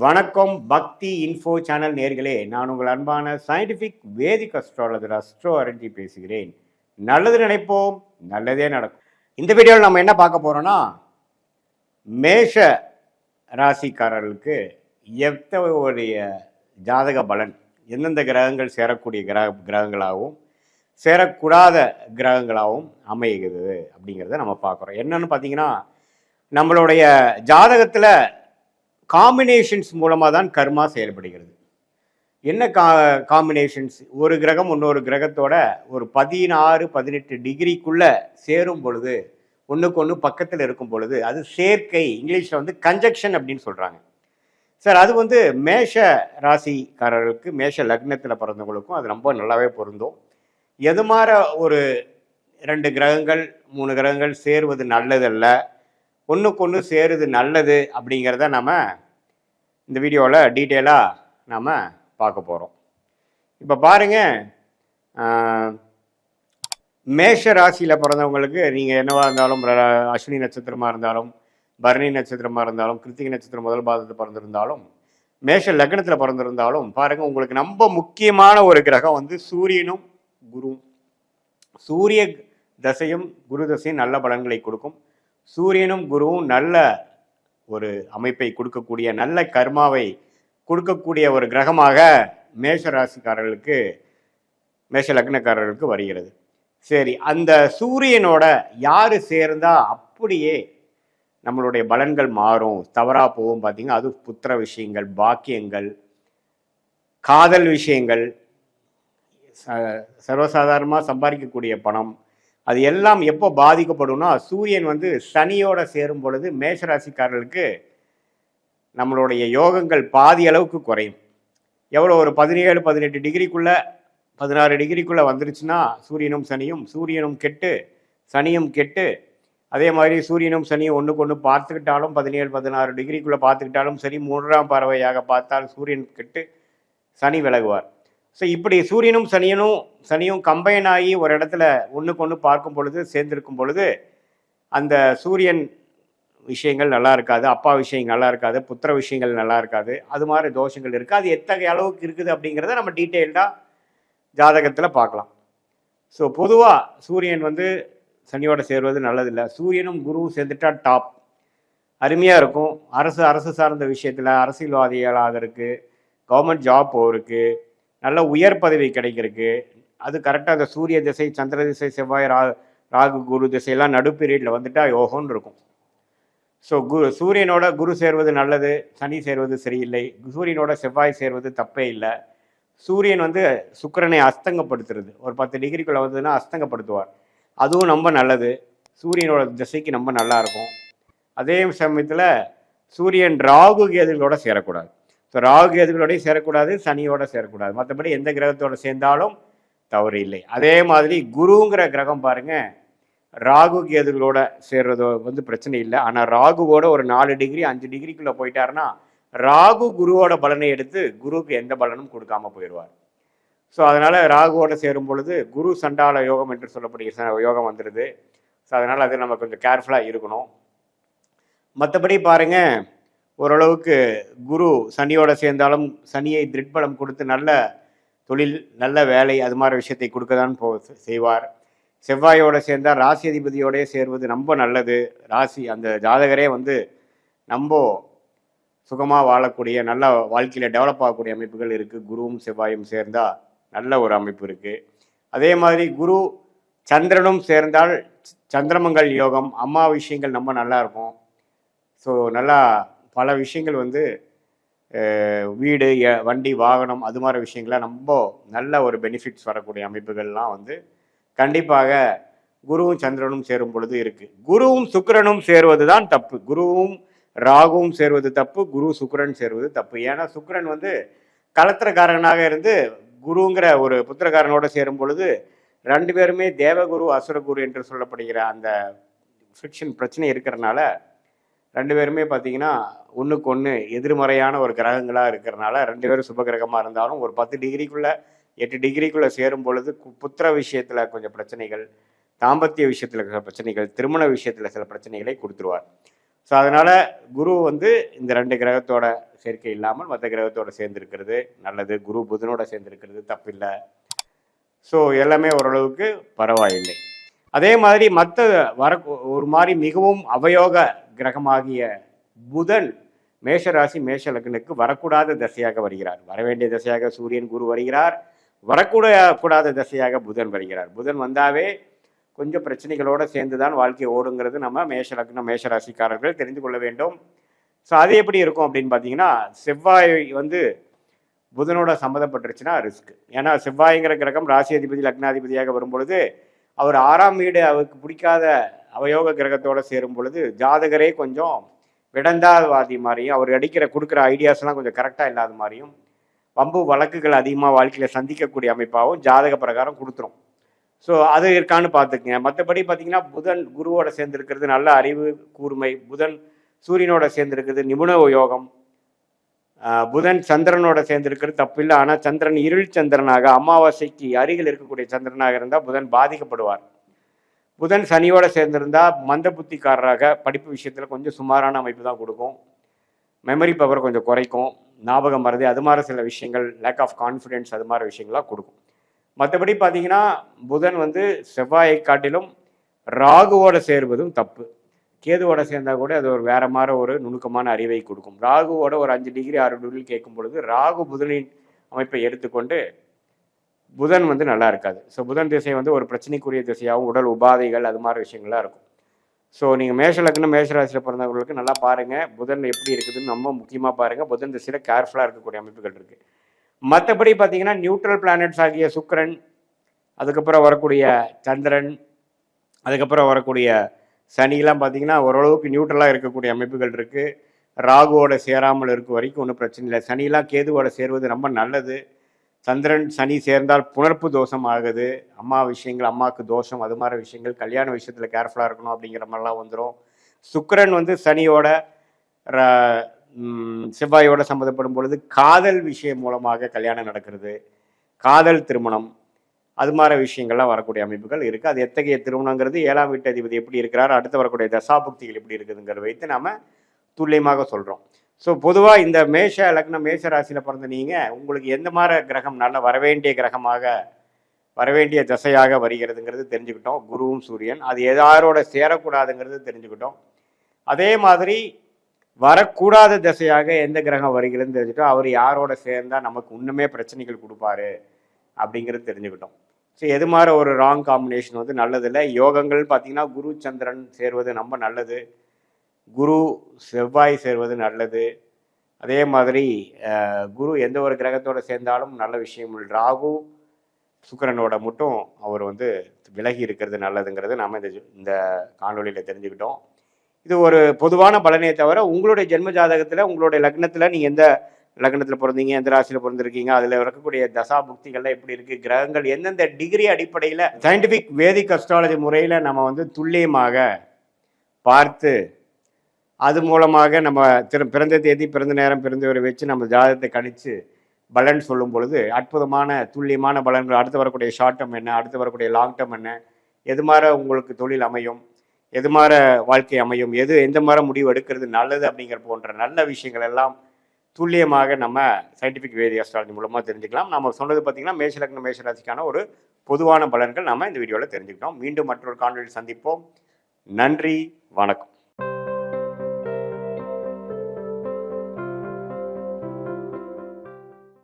வணக்கம் பக்தி info channel நேர்களே, நான் உங்கள் அன்பான சயின்டிஃபிக் வேதிக் அஸ்ட்ராலஜர் அஸ்ட்ரோ அரண்ஜி பேசுகிறேன். நல்லது நினைப்போம், நல்லதே நடக்கும். இந்த வீடியோவில் நம்ம என்ன பார்க்க போறோம்னா, மேஷ ராசிக்காரர்களுக்கு எத்தகைய ஜாதக பலன், எந்தெந்த கிரகங்கள் சேரக்கூடிய கிரகங்களாகவும் சேரக்கூடாத கிரகங்களாகவும் அமைகிறது அப்படிங்கிறத நம்ம பார்க்குறோம். என்னன்னு பார்த்தீங்கன்னா, நம்மளுடைய ஜாதகத்தில் காம்பினேஷன்ஸ் மூலமாக தான் கர்மா செயல்படுகிறது. என்ன காம்பினேஷன்ஸ்? ஒரு கிரகம் இன்னொரு கிரகத்தோட ஒரு 16-18 டிகிரிக்குள்ள சேரும் பொழுது, ஒன்றுக்கு ஒன்று பக்கத்தில் இருக்கும் பொழுது அது சேர்க்கை, இங்கிலீஷில் வந்து கன்ஜக்ஷன் அப்படின்னு சொல்கிறாங்க. சார், அது வந்து மேஷ ராசிக்காரர்களுக்கு, மேஷ லக்னத்தில் பிறந்தவங்களுக்கும் அது ரொம்ப நல்லாவே பொருந்தும். எது மாதிரி ஒரு 2 கிரகங்கள் 3 கிரகங்கள் சேருவது நல்லதல்ல, ஒன்றுக்கு ஒன்று சேருது நல்லது அப்படிங்கிறத நம்ம இந்த வீடியோவில் டீட்டெயிலாக நாம் பார்க்க போகிறோம். இப்போ பாருங்கள், மேஷ ராசியில் பிறந்தவங்களுக்கு நீங்கள் என்னவாக இருந்தாலும், அஸ்வினி நட்சத்திரமாக இருந்தாலும், பரணி நட்சத்திரமாக இருந்தாலும், கிருத்திகை நட்சத்திரம் முதல் பாதத்தில் பிறந்திருந்தாலும், மேஷ லக்னத்தில் பிறந்திருந்தாலும் பாருங்கள், உங்களுக்கு ரொம்ப முக்கியமான ஒரு கிரகம் வந்து சூரியனும் குருவும். சூரிய தசையும் குரு தசையும் நல்ல பலன்களை கொடுக்கும். சூரியனும் குருவும் நல்ல ஒரு அமைப்பை கொடுக்கக்கூடிய, நல்ல கர்மாவை கொடுக்கக்கூடிய ஒரு கிரகமாக மேஷ ராசிக்காரர்களுக்கு, மேஷ லக்னக்காரர்களுக்கு வருகிறது. சரி, அந்த சூரியனோட யார் சேர்ந்தா அப்படியே நம்மளுடைய பலன்கள் மாறும், தவறாக போகும் பார்த்தீங்கன்னா, அது புத்திர விஷயங்கள், பாக்கியங்கள், காதல் விஷயங்கள், சர்வசாதாரணமாக சம்பாதிக்கக்கூடிய பணம், அது எல்லாம் எப்போ பாதிக்கப்படும்னா, சூரியன் வந்து சனியோட சேரும் பொழுது மேஷராசிக்காரர்களுக்கு நம்மளுடைய யோகங்கள் பாதி அளவுக்கு குறையும். எவ்வளோ, ஒரு 17-18 டிகிரிக்குள்ள 16 டிகிரிக்குள்ளே வந்துருச்சுன்னா சூரியனும் கெட்டு சனியும் கெட்டு, அதே மாதிரி சூரியனும் சனியும் ஒன்றுக்கு ஒன்று பார்த்துக்கிட்டாலும் 17-16 டிகிரிக்குள்ளே பார்த்துக்கிட்டாலும் சரி, 3ஆம் பார்வையாக பார்த்தால் சூரியன் கெட்டு சனி விலகுவார். ஸோ இப்படி சூரியனும் சனியும் கம்பைன் ஆகி ஒரு இடத்துல ஒன்றுக்கு ஒன்று பார்க்கும் பொழுது, சேர்ந்திருக்கும் பொழுது அந்த சூரியன் விஷயங்கள் நல்லா இருக்காது, அப்பா விஷயங்கள் நல்லா இருக்காது, புத்திர விஷயங்கள் நல்லா இருக்காது, அது மாதிரி தோஷங்கள் இருக்குது. அது எத்தகைய அளவுக்கு இருக்குது அப்படிங்கிறத நம்ம டீட்டெயில்டாக ஜாதகத்தில் பார்க்கலாம். ஸோ பொதுவாக சூரியன் வந்து சனியோட சேருவது நல்லதில்லை. சூரியனும் குருவும் சேர்ந்துட்டா டாப், அருமையாக இருக்கும். அரசு சார்ந்த விஷயத்தில் அரசியல்வாதிகளாக இருக்குது, கவர்மெண்ட் ஜாப் போகிறதுக்கு, நல்ல உயர் பதவி கிடைக்கிறதுக்கு, அது கரெக்டாக அந்த சூரிய திசை, சந்திர திசை, செவ்வாய், ராகு குரு திசையெல்லாம் நடுப்பீரியடில் வந்துட்டா யோகம்னு இருக்கும். ஸோ சூரியனோட குரு சேர்வது நல்லது, சனி சேர்வது சரியில்லை. சூரியனோட செவ்வாய் சேர்வது தப்பே இல்லை. சூரியன் வந்து சுக்கிரனை அஸ்தங்கப்படுத்துறது, ஒரு 10 டிகிரிக்குள்ளே வந்ததுன்னா அஸ்தங்கப்படுத்துவார், அதுவும் ரொம்ப நல்லது. சூரியனோட திசைக்கு ரொம்ப நல்லா இருக்கும். அதே சமயத்தில் சூரியன் ராகு கேதுகளோட சேரக்கூடாது. ஸோ ராகு கேதுகளோடய சேரக்கூடாது, சனியோட சேரக்கூடாது. மற்றபடி எந்த கிரகத்தோட சேர்ந்தாலும் தவறு இல்லை. அதே மாதிரி குருங்கிற கிரகம் பாருங்க, ராகு கேதுகளோட சேர்றது வந்து பிரச்சனை இல்லை. ஆனால் ராகுவோட ஒரு 4 டிகிரி 5 டிகிரிக்குள்ளே போயிட்டாருன்னா ராகு குருவோட பலனை எடுத்து குருவுக்கு எந்த பலனும் கொடுக்காம போயிடுவார். ஸோ அதனால் ராகுவோட சேரும் பொழுது குரு சண்டால யோகம் என்று சொல்லப்படுகிற யோகம் வந்துடுது. ஸோ அதனால் அது நம்ம கொஞ்சம் கேர்ஃபுல்லாக இருக்கணும். மற்றபடி பாருங்கள், ஓரளவுக்கு குரு சனியோட சேர்ந்தாலும் சனியை திருட்பலம் கொடுத்து நல்ல தொழில், நல்ல வேலை, அது மாதிரி விஷயத்தை கொடுக்க தான் செய்வார். செவ்வாயோட சேர்ந்தால் ராசி அதிபதியோடய சேர்வது ரொம்ப நல்லது. ராசி அந்த ஜாதகரே வந்து ரொம்ப சுகமாக வாழக்கூடிய, நல்ல வாழ்க்கையில் டெவலப் ஆகக்கூடிய அமைப்புகள் இருக்குது. குருவும் செவ்வாயும் சேர்ந்தால் நல்ல ஒரு அமைப்பு இருக்குது. அதே மாதிரி குரு சந்திரனும் சேர்ந்தால் சந்திரமங்கல் யோகம், அம்மா விஷயங்கள் ரொம்ப நல்லா இருக்கும். ஸோ நல்லா பல விஷயங்கள் வந்து வீடு, வண்டி, வாகனம், அது மாதிரி விஷயங்கள்லாம் ரொம்ப நல்ல ஒரு பெனிஃபிட்ஸ் வரக்கூடிய அமைப்புகள்லாம் வந்து கண்டிப்பாக குருவும் சந்திரனும் சேரும் பொழுது இருக்குது. குருவும் சுக்கிரனும் சேருவது தான் தப்பு. குருவும் ராகுவும் சேருவது தப்பு, குரு சுக்கிரன் சேருவது தப்பு. ஏன்னா சுக்கிரன் வந்து கலத்திரக்காரனாக இருந்து குருங்கிற ஒரு புத்திரக்காரனோட சேரும் பொழுது 2 பேருமே தேவகுரு அசுரகுரு என்று சொல்லப்படுகிற அந்த ஃபிக்ஷன் பிரச்சனை இருக்கிறனால 2 பேருமே பார்த்தீங்கன்னா ஒன்றுக்கு ஒன்று எதிர்மறையான ஒரு கிரகங்களாக இருக்கிறனால 2 பேரும் சுப கிரகமாக இருந்தாலும் ஒரு 10 டிகிரிக்குள்ளே 8 டிகிரிக்குள்ளே சேரும் பொழுது புத்திர விஷயத்தில் கொஞ்சம் பிரச்சனைகள், தாம்பத்திய விஷயத்தில் சில பிரச்சனைகள், திருமண விஷயத்தில் சில பிரச்சனைகளை கொடுத்துருவார். ஸோ அதனால் குரு வந்து இந்த 2 கிரகத்தோட சேர்க்கை இல்லாமல் மற்ற கிரகத்தோட சேர்ந்துருக்கிறது நல்லது. குரு புதனோட சேர்ந்துருக்கிறது தப்பில்லை. ஸோ எல்லாமே ஓரளவுக்கு பரவாயில்லை. அதே மாதிரி மற்ற ஒரு மாதிரி மிகவும் அவயோக கிரகமாகிய புதன் மேஷராசி மேஷ லக்னுக்கு வரக்கூடாத தசையாக வருகிறார். வரவேண்டிய தசையாக சூரியன் குரு வருகிறார். வரக்கூடாத தசையாக புதன் வருகிறார். புதன் வந்தாவே கொஞ்சம் பிரச்சனைகளோடு சேர்ந்து தான் வாழ்க்கை ஓடுங்கிறது நம்ம மேஷ லக்னம் மேஷராசிக்காரர்கள் தெரிந்து கொள்ள வேண்டும். ஸோ அது எப்படி இருக்கும் அப்படின்னு பார்த்தீங்கன்னா, செவ்வாய் வந்து புதனோட சம்மந்தப்பட்டுருச்சுன்னா ரிஸ்க். ஏன்னா செவ்வாய்ங்கிற கிரகம் ராசி அதிபதி லக்னாதிபதியாக வரும்பொழுது அவர் 6ஆம் வீடு அவருக்கு பிடிக்காத அவயோக கிரகத்தோடு சேரும் பொழுது ஜாதகரே கொஞ்சம் விடந்தாவாதி மாதிரியும், அவர் கொடுக்குற ஐடியாஸ்லாம் கொஞ்சம் கரெக்டாக இல்லாத மாதிரியும், வம்பு வழக்குகள் அதிகமாக வாழ்க்கையில் சந்திக்கக்கூடிய அமைப்பாகவும் ஜாதக பிரகாரம் கொடுத்துரும். ஸோ அது இருக்கான்னு பார்த்துக்குங்க. மற்றபடி பார்த்தீங்கன்னா புதன் குருவோட சேர்ந்துருக்கிறது நல்ல அறிவு கூர்மை, புதன் சூரியனோட சேர்ந்துருக்கிறது நிபுண யோகம், புதன் சந்திரனோட சேர்ந்துருக்கிறது தப்பில்லை. ஆனால் சந்திரன் இருள் சந்திரனாக அமாவாசைக்கு அருகில் இருக்கக்கூடிய சந்திரனாக இருந்தால் புதன் பாதிக்கப்படுவார். புதன் சனியோட சேர்ந்திருந்தா மந்த புத்திக்காரராக படிப்பு விஷயத்தில் கொஞ்சம் சுமாரான அமைப்பு தான் கொடுக்கும். மெமரி பவர் கொஞ்சம் குறைக்கும், ஞாபகம் மறதி அது மாதிரி சில விஷயங்கள், லேக் ஆஃப் கான்ஃபிடென்ஸ் அது மாதிரி விஷயங்களாக கொடுக்கும். மற்றபடி பார்த்தீங்கன்னா புதன் வந்து செவ்வாயை காட்டிலும் ராகுவோட சேருவதும் தப்பு. கேதுவோட சேர்ந்தால் கூட அது ஒரு வேற மாதிரி ஒரு நுணுக்கமான அறிவை கொடுக்கும். ராகுவோட ஒரு 5 டிகிரி 6 டிகிரி கேட்கும் பொழுது ராகு புதனின் அமைப்பை எடுத்துக்கொண்டு புதன் வந்து நல்லா இருக்காது. ஸோ புதன் திசை வந்து ஒரு பிரச்சனைக்குரிய திசையாகவும் உடல் உபாதைகள் அது மாதிரி விஷயங்கள்லாம் இருக்கும். ஸோ நீங்கள் மேஷ லக்னம் மேஷராசியில் பிறந்தவங்களுக்கு நல்லா பாருங்கள் புதன் எப்படி இருக்குதுன்னு நம்ம முக்கியமாக பாருங்கள். புதன் திசையில் கேர்ஃபுல்லாக இருக்கக்கூடிய அமைப்புகள் இருக்குது. மற்றபடி பார்த்தீங்கன்னா நியூட்ரல் பிளானட்ஸ் ஆகிய சுக்கிரன், அதுக்கப்புறம் வரக்கூடிய சந்திரன், அதுக்கப்புறம் வரக்கூடிய சனிலாம் பார்த்தீங்கன்னா ஓரளவுக்கு நியூட்ரலாக இருக்கக்கூடிய அமைப்புகள் இருக்குது. ராகுவோட சேராமல் இருக்க வரைக்கும் ஒன்றும் பிரச்சனை இல்லை. சனிலாம் கேதுவோட சேருவது ரொம்ப நல்லது. சந்திரன் சனி சேர்ந்தால் புணர்ப்பு தோஷம் ஆகுது, அம்மா விஷயங்கள் அம்மாவுக்கு தோஷம் அது மாதிரி விஷயங்கள், கல்யாண விஷயத்தில் கேர்ஃபுல்லாக இருக்கணும் அப்படிங்கிற மாதிரிலாம் வந்துடும். சுக்கிரன் வந்து சனியோட செவ்வாயோட சம்மந்தப்படும் பொழுது காதல் விஷயம் மூலமாக கல்யாணம் நடக்கிறது, காதல் திருமணம் அது மாதிரி விஷயங்கள்லாம் வரக்கூடிய அமைப்புகள் இருக்குது. அது எத்தகைய திருமணங்கிறது 7ஆம் வீட்டு அதிபதி எப்படி இருக்கிறார், அடுத்து வரக்கூடிய தசாபுக்திகள் எப்படி இருக்குதுங்கிறத வைத்து நாம் துல்லியமாக சொல்கிறோம். ஸோ பொதுவாக இந்த மேஷ லக்னம் மேஷ ராசியில் பிறந்த நீங்கள் உங்களுக்கு எந்த மாதிரி கிரகம் நல்ல வரவேண்டிய கிரகமாக வரவேண்டிய தசையாக வருகிறதுங்கிறது தெரிஞ்சுக்கிட்டோம். குருவும் சூரியன் அது யாரோட சேரக்கூடாதுங்கிறது தெரிஞ்சுக்கிட்டோம். அதே மாதிரி வரக்கூடாத திசையாக எந்த கிரகம் வருகிறதுன்னு தெரிஞ்சுட்டோம். அவர் யாரோட சேர்ந்தால் நமக்கு இன்னுமே பிரச்சனைகள் கொடுப்பாரு அப்படிங்கிறது தெரிஞ்சுக்கிட்டோம். ஸோ எது மாதிரி ஒரு ராங் காம்பினேஷன் வந்து நல்லதில்லை. யோகங்கள் பார்த்திங்கன்னா குரு சந்திரன் சேர்வது ரொம்ப நல்லது, குரு செவ்வாய் சேர்வது நல்லது. அதே மாதிரி குரு எந்த ஒரு கிரகத்தோடு சேர்ந்தாலும் நல்ல விஷயம். ராகு சுக்கிரனோட மட்டும் அவர் வந்து விலகி இருக்கிறது நல்லதுங்கிறது நாம் இந்த காணொலியில் தெரிஞ்சுக்கிட்டோம். இது ஒரு பொதுவான பலனே தவிர உங்களுடைய ஜென்ம ஜாதகத்தில் உங்களுடைய லக்னத்தில் நீங்கள் எந்த லக்னத்தில் பிறந்தீங்க, எந்த ராசியில் பிறந்திருக்கீங்க, அதில் இருக்கக்கூடிய தசா புக்திகள்லாம் எப்படி இருக்குது, கிரகங்கள் எந்தெந்த டிகிரி அடிப்படையில் சயின்டிஃபிக் வேதிக் அஸ்ட்ராலஜி முறையில் நம்ம வந்து துல்லியமாக பார்த்து அது மூலமாக நம்ம பிறந்த தேதி பிறந்த நேரம் பிறந்தவரை வச்சு நம்ம ஜாதகத்தை கணித்து பலன் சொல்லும் பொழுது அற்புதமான துல்லியமான பலன்கள், அடுத்து வரக்கூடிய ஷார்ட் டேர்ம் என்ன, அடுத்து வரக்கூடிய லாங் டேர்ம் என்ன, எது மாதிரி உங்களுக்கு தொழில் அமையும், எது மாதிரி வாழ்க்கை அமையும், எந்த மாதிரி முடிவு எடுக்கிறது நல்லது அப்படிங்கிற போன்ற நல்ல விஷயங்கள் எல்லாம் துல்லியமாக நம்ம சயின்டிஃபிக் வேதிக் அஸ்ட்ராலஜி மூலமாக தெரிஞ்சுக்கலாம். நம்ம சொன்னது பார்த்திங்கன்னா மேஷ லக்னம் மேஷ ராசிக்கான ஒரு பொதுவான பலன்கள் நம்ம இந்த வீடியோவில் தெரிஞ்சுக்கிட்டோம். மீண்டும் மற்றொரு காணொலியில் சந்திப்போம். நன்றி, வணக்கம்.